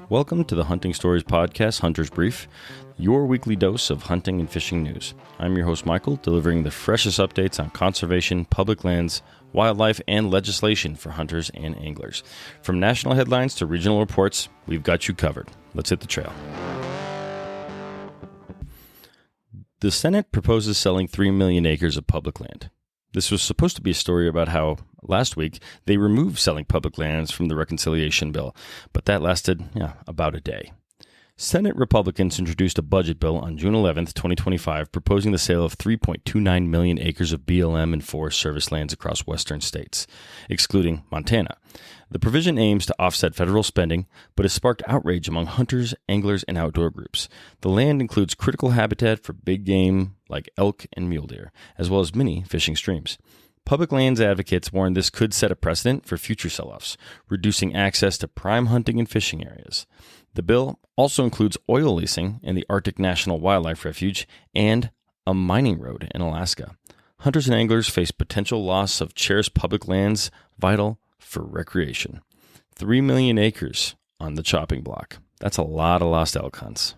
Welcome to the Hunting Stories Podcast, Hunter's Brief, your weekly dose of hunting and fishing news. I'm your host, Michael, delivering the freshest updates on conservation, public lands, wildlife, and legislation for hunters and anglers. From national headlines to regional reports, we've got you covered. Let's hit the trail. The Senate proposes selling 3 million acres of public land. This was supposed to be a story about how, last week, they removed selling public lands from the reconciliation bill, but that lasted about a day. Senate Republicans introduced a budget bill on June 11, 2025, proposing the sale of 3.29 million acres of BLM and Forest Service lands across western states, excluding Montana. The provision aims to offset federal spending, but has sparked outrage among hunters, anglers, and outdoor groups. The land includes critical habitat for big game like elk and mule deer, as well as many fishing streams. Public lands advocates warn this could set a precedent for future sell-offs, reducing access to prime hunting and fishing areas. The bill also includes oil leasing in the Arctic National Wildlife Refuge and a mining road in Alaska. Hunters and anglers face potential loss of cherished public lands vital for recreation. 3 million acres on the chopping block. That's a lot of lost elk hunts.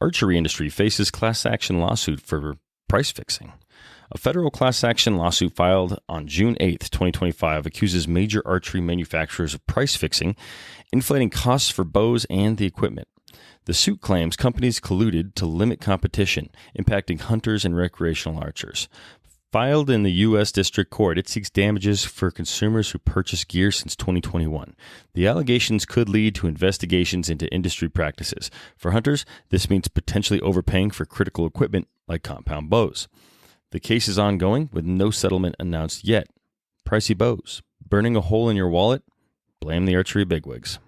Archery industry faces class action lawsuit for price fixing. A federal class action lawsuit filed on June 8, 2025, accuses major archery manufacturers of price fixing, inflating costs for bows and the equipment. The suit claims companies colluded to limit competition, impacting hunters and recreational archers. Filed in the U.S. District Court, it seeks damages for consumers who purchased gear since 2021. The allegations could lead to investigations into industry practices. For hunters, this means potentially overpaying for critical equipment like compound bows. The case is ongoing with no settlement announced yet. Pricey bows, burning a hole in your wallet? Blame the archery bigwigs.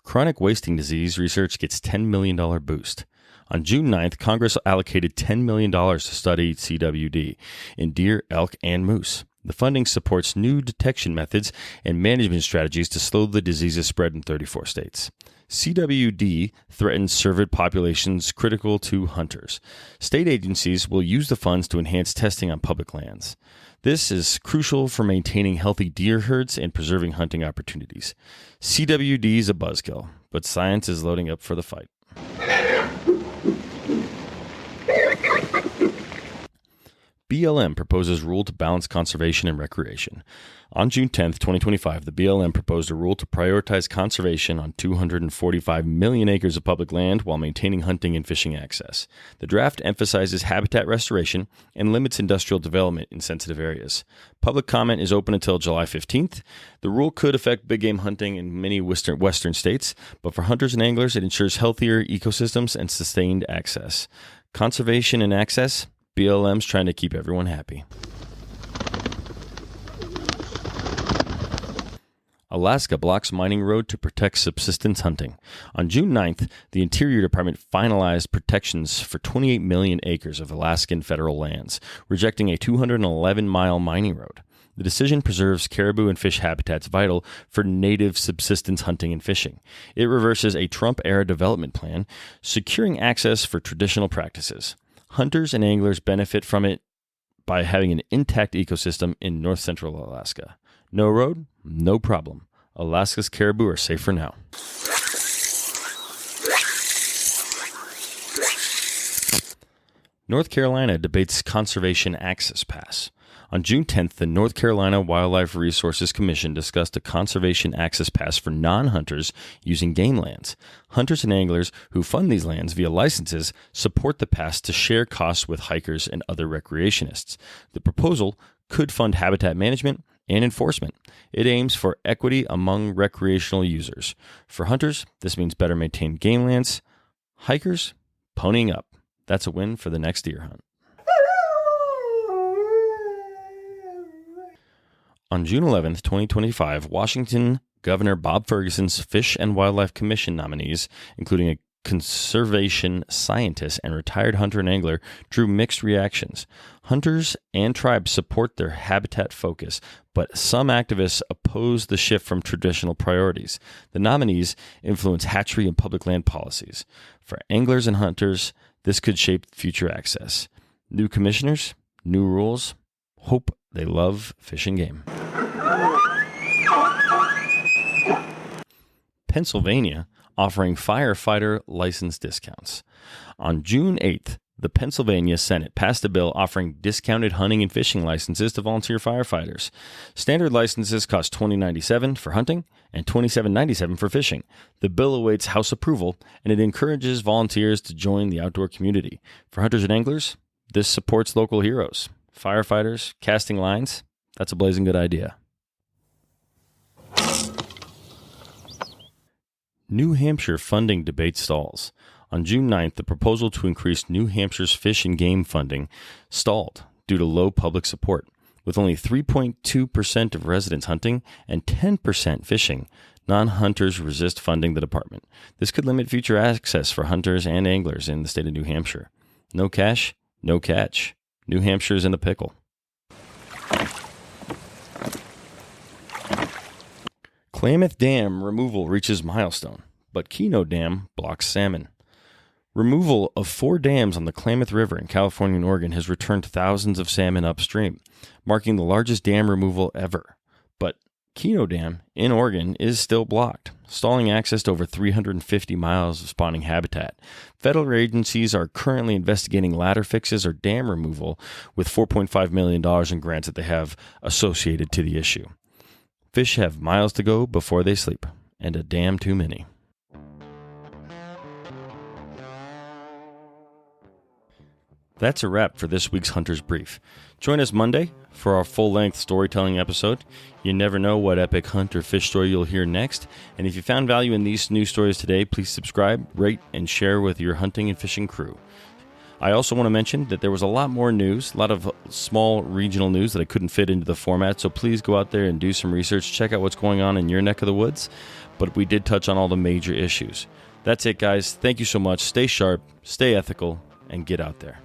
Chronic wasting disease research gets $10 million boost. On June 9th, Congress allocated $10 million to study CWD in deer, elk, and moose. The funding supports new detection methods and management strategies to slow the disease's spread in 34 states. CWD threatens cervid populations critical to hunters. State agencies will use the funds to enhance testing on public lands. This is crucial for maintaining healthy deer herds and preserving hunting opportunities. CWD is a buzzkill, but science is loading up for the fight. BLM proposes rule to balance conservation and recreation. On June 10, 2025, the BLM proposed a rule to prioritize conservation on 245 million acres of public land while maintaining hunting and fishing access. The draft emphasizes habitat restoration and limits industrial development in sensitive areas. Public comment is open until July 15th. The rule could affect big game hunting in many western states, but for hunters and anglers, it ensures healthier ecosystems and sustained access. Conservation and access? BLM's trying to keep everyone happy. Alaska blocks mining road to protect subsistence hunting. On June 9th, the Interior Department finalized protections for 28 million acres of Alaskan federal lands, rejecting a 211-mile mining road. The decision preserves caribou and fish habitats vital for native subsistence hunting and fishing. It reverses a Trump-era development plan, securing access for traditional practices. Hunters and anglers benefit from it by having an intact ecosystem in north-central Alaska. No road, no problem. Alaska's caribou are safe for now. North Carolina debates conservation access pass. On June 10th, the North Carolina Wildlife Resources Commission discussed a conservation access pass for non-hunters using game lands. Hunters and anglers who fund these lands via licenses support the pass to share costs with hikers and other recreationists. The proposal could fund habitat management and enforcement. It aims for equity among recreational users. For hunters, this means better maintained game lands. Hikers, ponying up. That's a win for the next deer hunt. On June 11, 2025, Washington Governor Bob Ferguson's Fish and Wildlife Commission nominees, including a conservation scientist and retired hunter and angler, drew mixed reactions. Hunters and tribes support their habitat focus, but some activists oppose the shift from traditional priorities. The nominees influence hatchery and public land policies. For anglers and hunters, This could shape future access. New commissioners, new rules. Hope they love fish and game. Pennsylvania offering firefighter license discounts. On June 8th, the Pennsylvania Senate passed a bill offering discounted hunting and fishing licenses to volunteer firefighters. Standard licenses cost $20.97 for hunting and $27.97 for fishing. The bill awaits House approval, and it encourages volunteers to join the outdoor community. For hunters and anglers, this supports local heroes. Firefighters, casting lines, that's a blazing good idea. New Hampshire funding debate stalls. On June 9th, the proposal to increase New Hampshire's fish and game funding stalled due to low public support. With only 3.2% of residents hunting and 10% fishing, non-hunters resist funding the department. This could limit future access for hunters and anglers in the state of New Hampshire. No cash, no catch. New Hampshire's in a pickle. Klamath Dam removal reaches milestone, but Keno Dam blocks salmon. Removal of 4 dams on the Klamath River in California and Oregon has returned thousands of salmon upstream, marking the largest dam removal ever. But Keno Dam in Oregon is still blocked, stalling access to over 350 miles of spawning habitat. Federal agencies are currently investigating ladder fixes or dam removal with $4.5 million in grants that they have associated to the issue. Fish have miles to go before they sleep, and a dam too many. That's a wrap for this week's Hunter's Brief. Join us Monday for our full-length storytelling episode. You never know what epic hunt or fish story you'll hear next. And if you found value in these news stories today, please subscribe, rate, and share with your hunting and fishing crew. I also want to mention that there was a lot more news, a lot of small regional news that I couldn't fit into the format, so please go out there and do some research, check out what's going on in your neck of the woods, but we did touch on all the major issues. That's it, guys. Thank you so much. Stay sharp, stay ethical, and get out there.